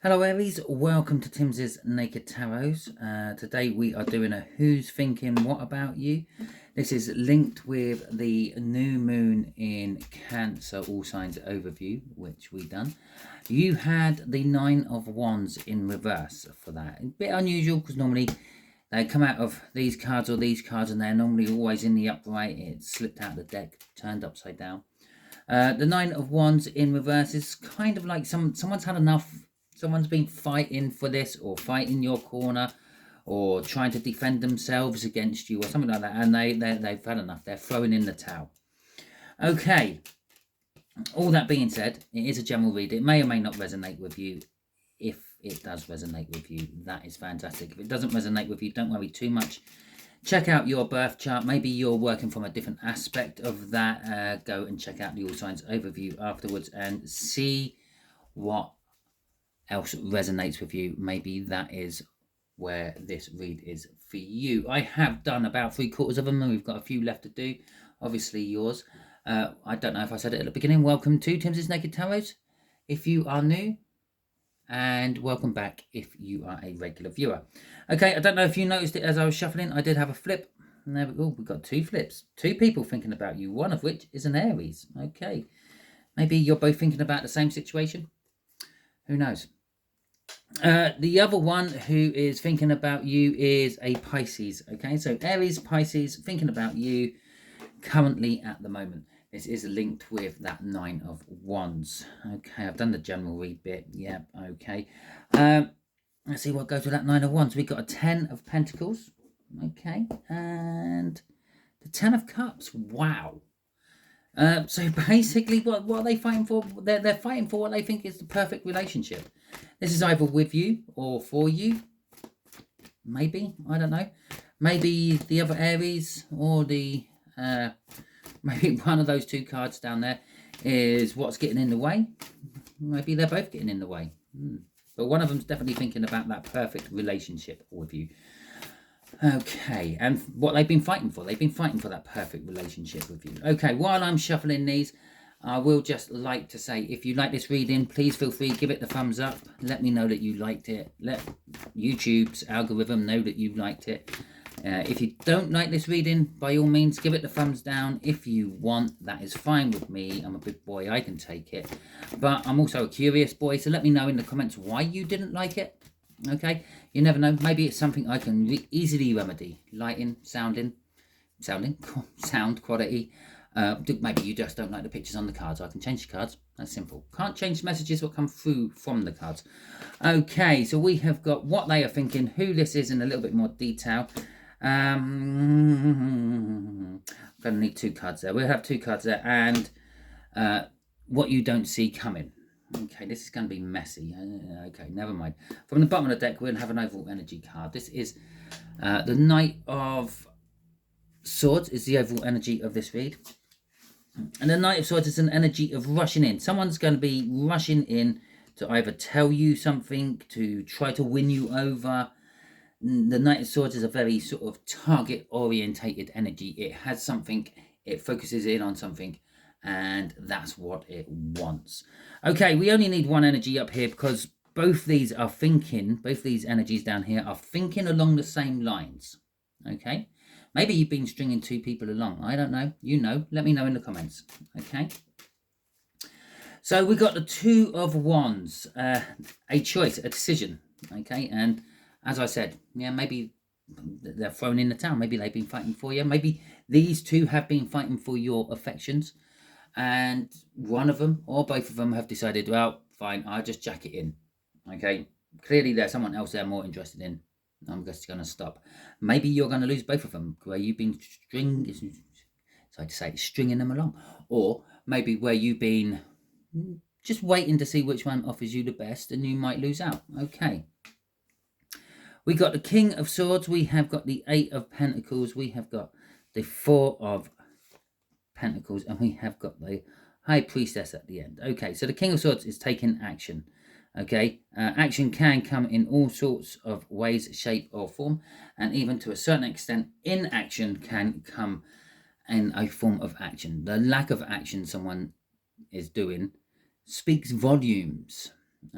Hello Aries, welcome to Timsy's Naked Tarot. Today we are doing a Who's Thinking What About You. This is linked with the new moon in Cancer, all signs overview, which we done. You had the Nine of Wands in reverse for that. A bit unusual because normally they come out of these cards or these cards and they're normally always in the upright. It slipped out of the deck, turned upside down. The Nine of Wands in reverse is kind of like someone's had enough. Someone's been fighting for this or fighting your corner or trying to defend themselves against you or something like that. And they've had enough. They're throwing in the towel. Okay. All that being said, it is a general read. It may or may not resonate with you. If it does resonate with you, that is fantastic. If it doesn't resonate with you, don't worry too much. Check out your birth chart. Maybe you're working from a different aspect of that. Go and check out the All Signs overview afterwards and see what else resonates with you. Maybe that is where this read is for you. I have done about 3/4 of them and we've got a few left to do. Obviously yours. I don't know if I said it at the beginning. Welcome to Timsy's Naked Tarot if you are new, and welcome back if you are a regular viewer. Okay, I don't know if you noticed it as I was shuffling. I did have a flip. And there we go. We've got two flips. Two people thinking about you, one of which is an Aries. Okay. Maybe you're both thinking about the same situation. Who knows? The other one who is thinking about you is a Pisces. Okay, so Aries, Pisces, thinking about you currently at the moment. This is linked with that Nine of Wands. Okay, I've done the general read bit. Yep, okay. Let's see what goes with that Nine of Wands. We've got a 10 of Pentacles. Okay, and the 10 of Cups. Wow. So basically, what are they fighting for? They're fighting for what they think is the perfect relationship. This is either with you or for you. Maybe, I don't know. Maybe the other Aries or the maybe one of those two cards down there is what's getting in the way. Maybe they're both getting in the way. But one of them's definitely thinking about that perfect relationship with you. Okay, and what they've been fighting for. They've been fighting for that perfect relationship with you. Okay, while I'm shuffling these, I will just like to say, if you like this reading, please feel free, give it the thumbs up. Let me know that you liked it. Let YouTube's algorithm know that you liked it. If you don't like this reading, by all means, give it the thumbs down. If you want, that is fine with me. I'm a big boy, I can take it. But I'm also a curious boy, so let me know in the comments why you didn't like it. Okay, you never know. Maybe it's something I can easily remedy. Lighting, sound quality. Maybe you just don't like the pictures on the cards. I can change the cards. That's simple. Can't change messages that come through from the cards. Okay, so we have got what they are thinking, who this is in a little bit more detail. I'm going to need two cards there. We'll have two cards there. And what you don't see coming. Okay, this is going to be messy. Okay, never mind. From the bottom of the deck, we're going to have an overall energy card. This is the Knight of Swords is the overall energy of this read. And the Knight of Swords is an energy of rushing in. Someone's going to be rushing in to either tell you something, to try to win you over. The Knight of Swords is a very sort of target-orientated energy. It has something, it focuses in on something, and that's what it wants. Okay, we only need one energy up here because both these energies down here are thinking along the same lines. Okay, maybe you've been stringing two people along. I don't know. You know. Let me know in the comments. Okay. So we got the Two of Wands, a choice, a decision. Okay, and as I said, yeah, maybe they're thrown in the town. Maybe they've been fighting for you. Maybe these two have been fighting for your affections. And one of them or both of them have decided, well, fine, I'll just jack it in. Okay, clearly there's someone else they're more interested in. I'm just going to stop. Maybe you're going to lose both of them where you've been stringing them along. Or maybe where you've been just waiting to see which one offers you the best and you might lose out. Okay. We got the King of Swords. We have got the Eight of Pentacles. We have got the Four of Pentacles, and we have got the High Priestess at the end. Okay, so the King of Swords is taking action. Okay, action can come in all sorts of ways, shape or form, and even to a certain extent, inaction can come in a form of action. The lack of action someone is doing speaks volumes.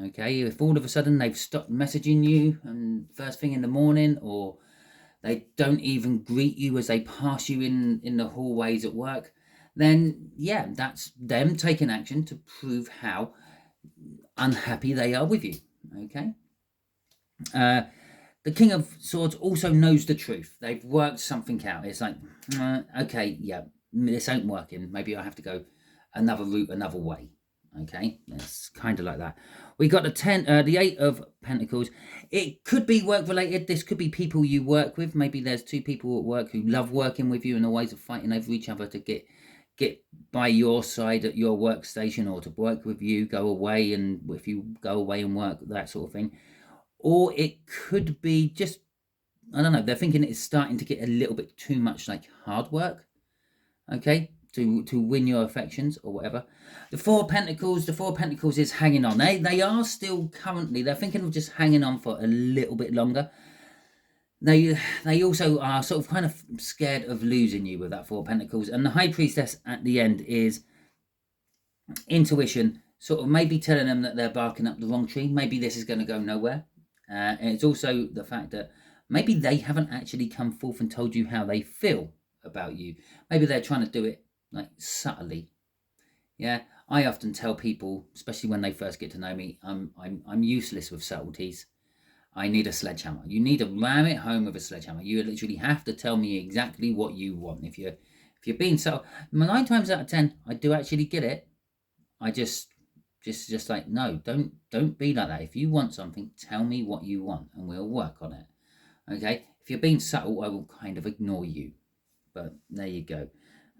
Okay, if all of a sudden they've stopped messaging you and first thing in the morning, or they don't even greet you as they pass you in the hallways at work, then yeah, that's them taking action to prove how unhappy they are with you. Okay. The King of Swords also knows the truth. They've worked something out. It's like, okay, yeah, this ain't working. Maybe I have to go another route, another way. Okay, it's kind of like that. We got the 8 of Pentacles. It could be work related. This could be people you work with. Maybe there's 2 people at work who love working with you and always are fighting over each other to get by your side at your workstation, or to work with you, go away, and if you go away and work, that sort of thing. Or it could be just, I don't know, they're thinking it's starting to get a little bit too much like hard work, okay, to win your affections or whatever. The Four of Pentacles is hanging on. They are still currently, they're thinking of just hanging on for a little bit longer. They also are sort of kind of scared of losing you with that Four of Pentacles. And the High Priestess at the end is intuition, sort of maybe telling them that they're barking up the wrong tree. Maybe this is going to go nowhere. And it's also the fact that maybe they haven't actually come forth and told you how they feel about you. Maybe they're trying to do it like subtly. Yeah, I often tell people, especially when they first get to know me, I'm useless with subtleties. I need a sledgehammer. You need to ram it home with a sledgehammer. You literally have to tell me exactly what you want. If you're being subtle, 9 times out of 10, I do actually get it. I just like, no, don't be like that. If you want something, tell me what you want and we'll work on it. Okay, if you're being subtle, I will kind of ignore you. But there you go,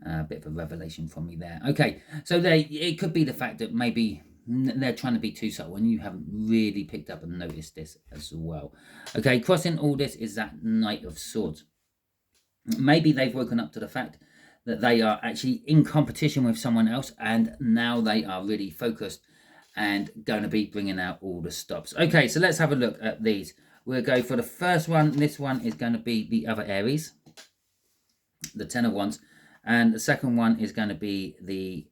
a bit of a revelation from me there. Okay, so it could be the fact that maybe they're trying to be too subtle and you haven't really picked up and noticed this as well. Okay, crossing all this is that Knight of Swords. Maybe they've woken up to the fact that they are actually in competition with someone else, and now they are really focused and going to be bringing out all the stops. Okay, so let's have a look at these. We'll go for the first one. This one is going to be the other Aries, the 10 of Wands, and the second one is going to be the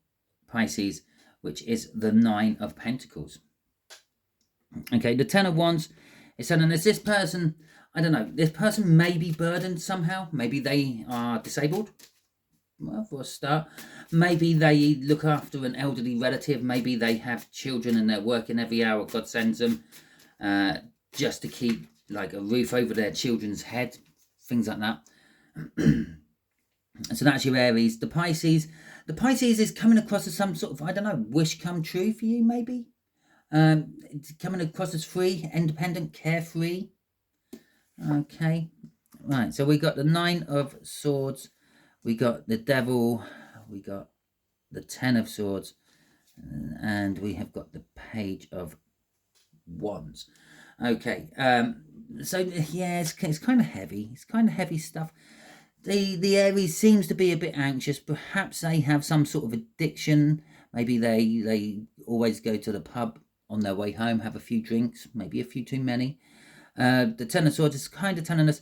Pisces, which is the 9 of Pentacles. Okay, the 10 of Wands is saying, is this person, I don't know, this person may be burdened somehow. Maybe they are disabled. Well, for a start, maybe they look after an elderly relative. Maybe they have children and they're working every hour God sends them, just to keep like a roof over their children's head, things like that. So that's your Aries. The Pisces is coming across as some sort of, I don't know, wish come true for you, maybe. It's coming across as free, independent, carefree. Okay, right. So we got the 9 of Swords. We got the Devil, we got the 10 of Swords, and we have got the Page of Wands. Okay, so yeah, it's kind of heavy. It's kind of heavy stuff. The Aries seems to be a bit anxious. Perhaps they have some sort of addiction. Maybe they always go to the pub on their way home, have a few drinks, maybe a few too many. The 10 of Swords is kind of telling us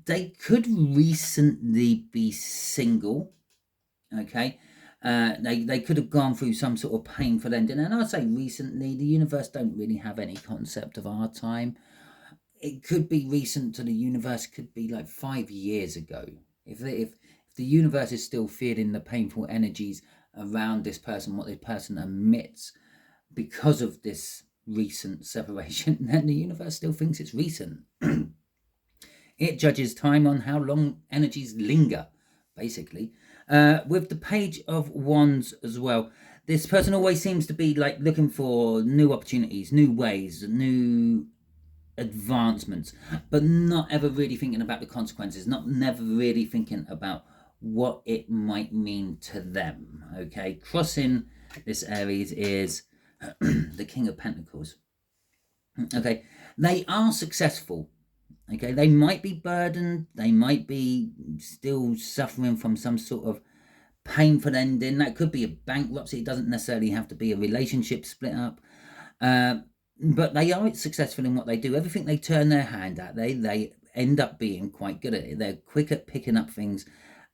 they could recently be single. Okay, they could have gone through some sort of painful ending, and I'd say recently. The universe don't really have any concept of our time. It could be recent to the universe. Could be like 5 years ago. If the universe is still feeling the painful energies around this person, what this person emits because of this recent separation, then the universe still thinks it's recent. It judges time on how long energies linger, basically. With the Page of Wands as well, this person always seems to be like looking for new opportunities, new ways, new advancements, but not ever really thinking about the consequences, never really thinking about what it might mean to them. Okay, crossing this Aries is the King of Pentacles. Okay, they are successful. Okay, they might be burdened, they might be still suffering from some sort of painful ending. That could be a bankruptcy. It doesn't necessarily have to be a relationship split up. But they are successful in what they do. Everything they turn their hand at, they end up being quite good at it. They're quick at picking up things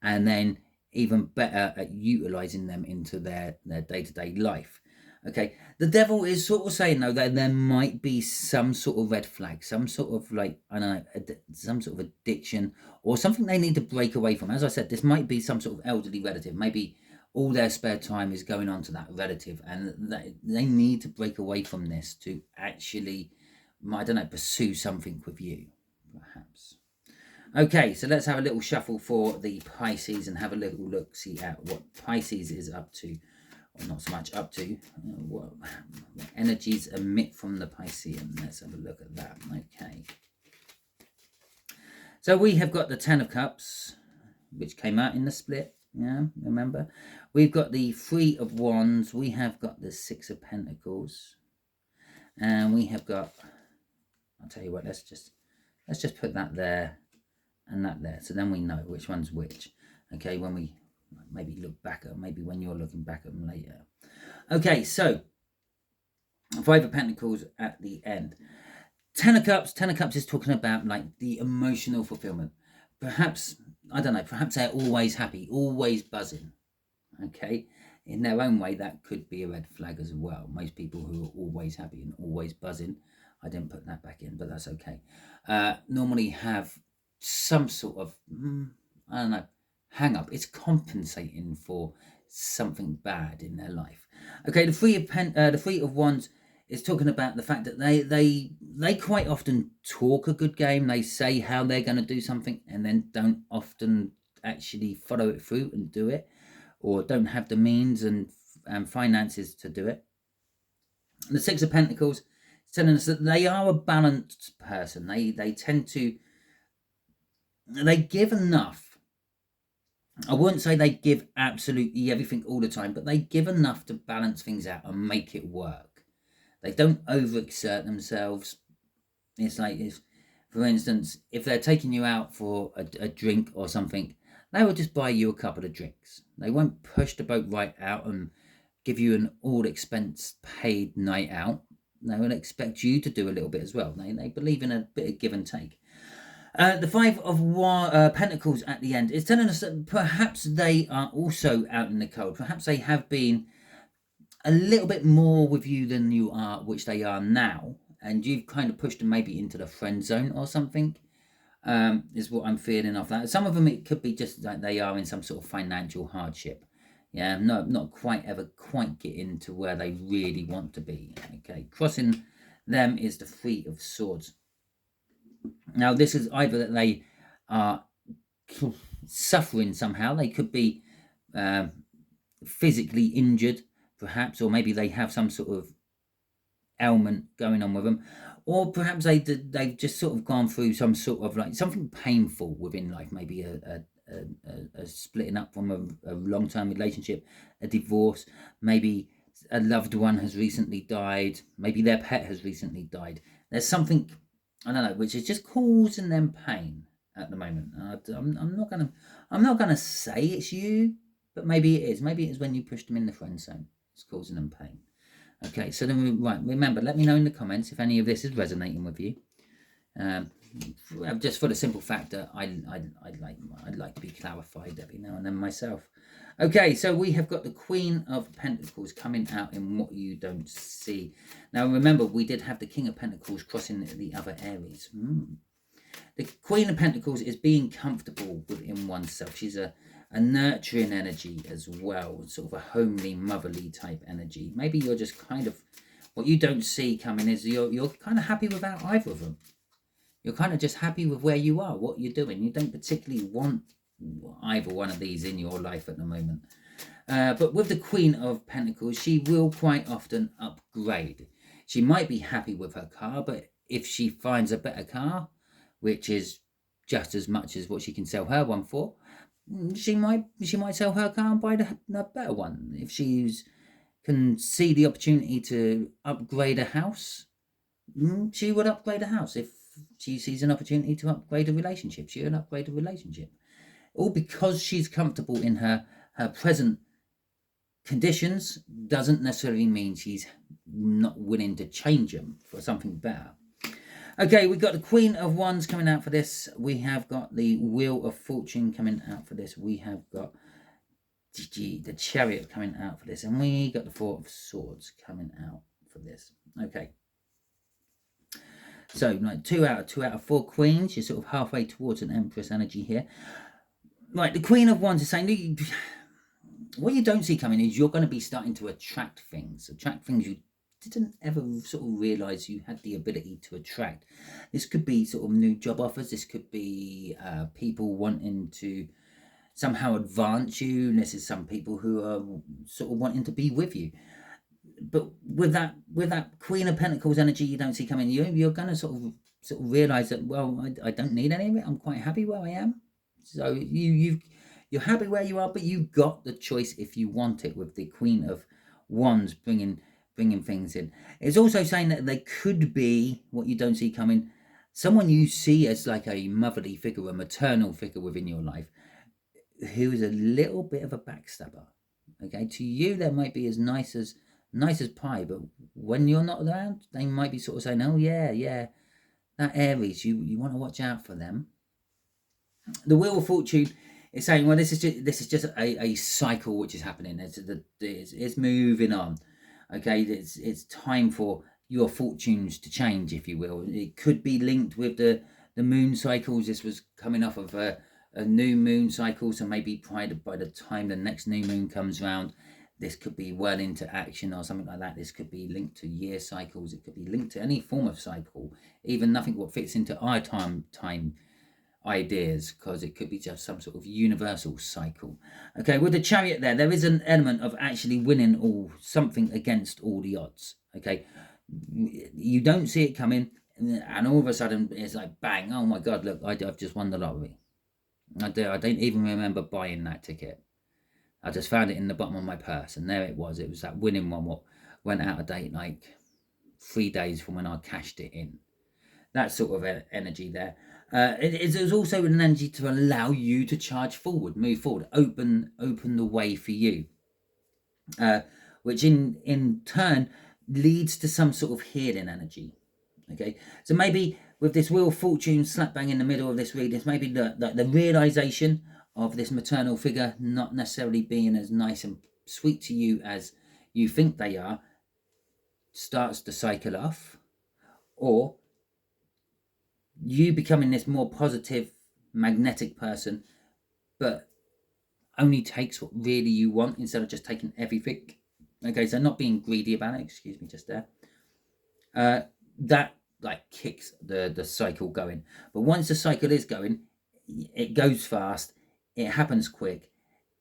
and then even better at utilizing them into their day-to-day life. Okay, the devil is sort of saying though that there might be some sort of red flag, some sort of like, I don't know, some sort of addiction or something they need to break away from. As I said, this might be some sort of elderly relative. Maybe all their spare time is going on to that relative, and they need to break away from this to actually, I don't know, pursue something with you, perhaps. Okay, so let's have a little shuffle for the Pisces and have a little look, see at what Pisces is up to. Not so much up to, what energies emit from the Piscean. Let's have a look at that. Okay. So we have got the Ten of Cups, which came out in the split. Yeah, remember? We've got the Three of Wands. We have got the Six of Pentacles. And we have got, I'll tell you what, let's just put that there and that there. So then we know which one's which. Okay, when we maybe look back at, maybe when you're looking back at them later. Okay, so Five of Pentacles at the end. Ten of Cups is talking about like the emotional fulfillment. Perhaps, I don't know, perhaps they're always happy, always buzzing. Okay, in their own way, that could be a red flag as well. Most people who are always happy and always buzzing, I didn't put that back in, but that's okay. Normally have some sort of, I don't know, hang up. It's compensating for something bad in their life. Okay, the Three of Wands is talking about the fact that they quite often talk a good game. They say how they're going to do something and then don't often actually follow it through and do it, or don't have the means and finances to do it. The Six of Pentacles is telling us that they are a balanced person. They tend to, they give enough. I wouldn't say they give absolutely everything all the time, but they give enough to balance things out and make it work. They don't overexert themselves. It's like, for instance, if they're taking you out for a drink or something, they will just buy you a couple of drinks. They won't push the boat right out and give you an all expense paid night out. They will expect you to do a little bit as well. They believe in a bit of give and take. The Five of Pentacles at the end is telling us that perhaps they are also out in the cold. Perhaps they have been a little bit more with you than you are, which they are now, and you've kind of pushed them maybe into the friend zone or something. Is what I'm feeling off that. Some of them, it could be just like they are in some sort of financial hardship. Yeah, no, not quite getting to where they really want to be. Okay, crossing them is the Three of Swords. Now, this is either that they are suffering somehow. They could be physically injured, perhaps, or maybe they have some sort of ailment going on with them, or perhaps they've just sort of gone through some sort of like something painful within life, maybe a splitting up from a long-term relationship, a divorce, maybe a loved one has recently died, maybe their pet has recently died. There's something, I don't know, which is just causing them pain at the moment. I'm not gonna say it's you, but maybe it is. Maybe it is when you pushed them in the friend zone. It's causing them pain. Okay, so then remember, let me know in the comments if any of this is resonating with you. Just for the simple fact that I'd like to be clarified every now and then myself. Okay, so we have got the Queen of Pentacles coming out in what you don't see. Now remember, we did have the King of Pentacles crossing the other Aries. The Queen of Pentacles is being comfortable within oneself. She's a nurturing energy as well, sort of a homely, motherly type energy. Maybe you're just kind of, what you don't see coming is you're kind of happy without either of them. You're kind of just happy with where you are, what you're doing. You don't particularly want either one of these in your life at the moment. But with the Queen of Pentacles, she will quite often upgrade. She might be happy with her car, but if she finds a better car, which is just as much as what she can sell her one for, she might sell her car and buy the better one. If she can see the opportunity to upgrade a house, she would upgrade a house. If she sees an opportunity to upgrade a relationship, she would upgrade a relationship. All because she's comfortable in her present conditions doesn't necessarily mean she's not willing to change them for something better. Okay, we've got the Queen of Wands coming out for this. We have got the Wheel of Fortune coming out for this. We have got the Chariot coming out for this, and we got the Four of Swords coming out for this. Okay. So, like 2 out of 4 queens, you're sort of halfway towards an Empress energy here. Right, the Queen of Wands is saying, what you don't see coming is you're going to be starting to attract things you didn't ever sort of realize you had the ability to attract. This could be sort of new job offers. This could be people wanting to somehow advance you. This is some people who are sort of wanting to be with you. But with that Queen of Pentacles energy you don't see coming, you're going to sort of realize that, well, I don't need any of it. I'm quite happy where I am. So you're happy where you are, but you've got the choice if you want it, with the Queen of Wands bringing things in. It's also saying that there could be, what you don't see coming, someone you see as like a motherly figure, a maternal figure within your life, who is a little bit of a backstabber. Okay, to you they might be as nice as pie, but when you're not around, they might be sort of saying, oh yeah, that Aries, you want to watch out for them. The Wheel of Fortune is saying, well, this is just a cycle which is happening. It's moving on. Okay, it's time for your fortunes to change, if you will. It could be linked with the moon cycles. This was coming off of a new moon cycle, so maybe by the time the next new moon comes around, this could be well into action or something like that. This could be linked to year cycles. It could be linked to any form of cycle, even nothing what fits into our time ideas, because it could be just some sort of universal cycle. Okay, with the Chariot there is an element of actually winning something against all the odds. Okay, you don't see it coming, and all of a sudden it's like bang, oh my god, look, I've just won the lottery. I don't even remember buying that ticket. I just found it in the bottom of my purse, and there it was. It was that winning one what went out of date like 3 days from when I cashed it in. That sort of energy there. There's also an energy to allow you to charge forward, move forward, open the way for you, which in turn leads to some sort of healing energy. Okay, so maybe with this Wheel of Fortune slap bang in the middle of this reading, maybe the realization of this maternal figure not necessarily being as nice and sweet to you as you think they are starts to cycle off, or you becoming this more positive, magnetic person, but only takes what really you want instead of just taking everything. Okay, so not being greedy about it, excuse me, just there. That like kicks the cycle going. But once the cycle is going, it goes fast, it happens quick,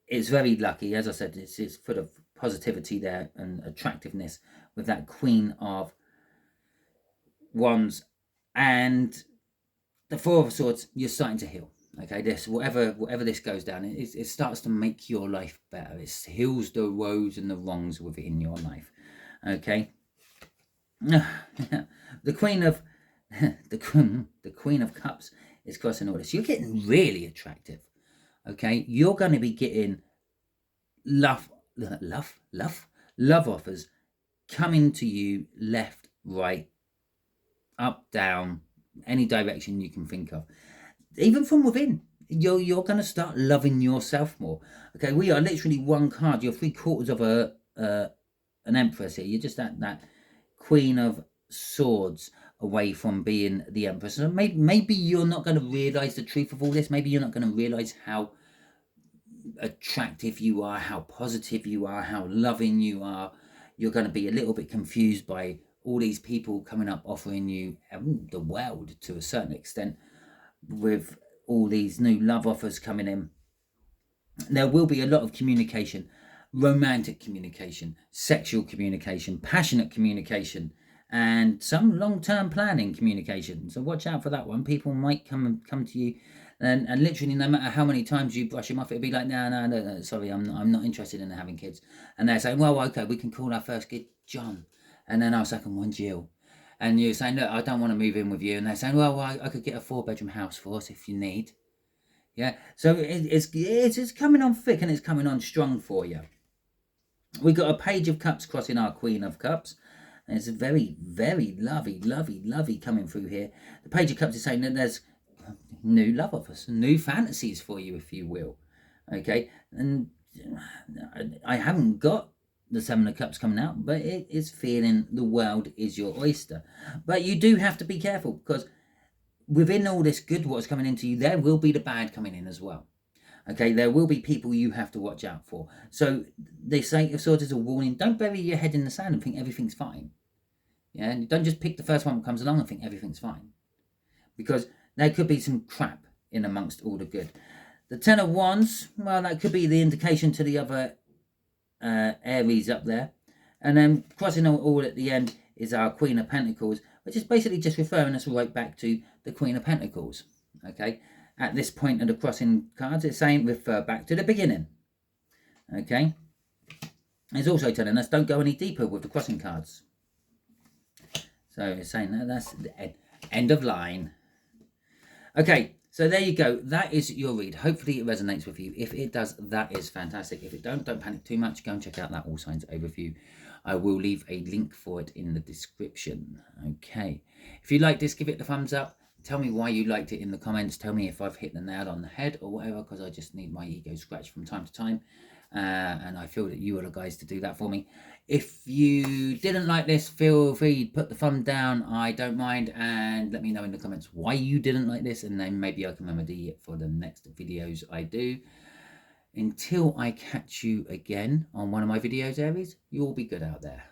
it's very lucky. As I said, it's full of positivity there and attractiveness with that Queen of Wands, and the Four of Swords. You're starting to heal. Okay, this whatever this goes down, it starts to make your life better. It heals the woes and the wrongs within your life. Okay. The Queen of the Queen of Cups is crossing all this. You're getting really attractive. Okay, you're going to be getting love offers coming to you left, right, up, down, any direction you can think of, even from within. You're going to start loving yourself more. Okay, we are literally one card. You're 3/4 of an Empress here. You're just that Queen of Swords away from being the Empress. So maybe you're not going to realize the truth of all this. Maybe you're not going to realize how attractive you are, how positive you are, how loving you are. You're going to be a little bit confused by all these people coming up offering you the world to a certain extent, with all these new love offers coming in. There will be a lot of communication, romantic communication, sexual communication, passionate communication, and some long-term planning communication. So watch out for that one. People might come to you, and literally no matter how many times you brush them off, it'll be like, no, sorry, I'm not interested in having kids. And they're saying, well, okay, we can call our first kid John, and then our second one Jill. And you're saying, look, I don't want to move in with you. And they're saying, well, I could get a 4-bedroom house for us if you need. Yeah, so it's coming on thick, and it's coming on strong for you. We got a Page of Cups crossing our Queen of Cups. And it's very, very lovely coming through here. The Page of Cups is saying that there's new love offers, new fantasies for you, if you will. Okay, and I haven't got the Seven of Cups coming out, but it is feeling the world is your oyster. But you do have to be careful, because within all this good what's coming into you, there will be the bad coming in as well. Okay, there will be people you have to watch out for. So they say of swords is a warning. Don't bury your head in the sand and think everything's fine. Yeah, and don't just pick the first one that comes along and think everything's fine, because there could be some crap in amongst all the good. The Ten of Wands, well, that could be the indication to the other Aries up there. And then crossing all at the end is our Queen of Pentacles, which is basically just referring us right back to the Queen of Pentacles. Okay, at this point of the crossing cards, it's saying refer back to the beginning. Okay, it's also telling us don't go any deeper with the crossing cards. So it's saying that's the end of line. Okay, so there you go. That is your read. Hopefully it resonates with you. If it does, that is fantastic. If it don't panic too much. Go and check out that All Signs overview. I will leave a link for it in the description. Okay. If you like this, give it a thumbs up. Tell me why you liked it in the comments. Tell me if I've hit the nail on the head or whatever, because I just need my ego scratched from time to time. And I feel that you are the guys to do that for me. If you didn't like this, feel free to put the thumb down. I don't mind, and let me know in the comments why you didn't like this, and then maybe I can remedy it for the next videos I do. Until I catch you again on one of my videos, Aries, you all be good out there.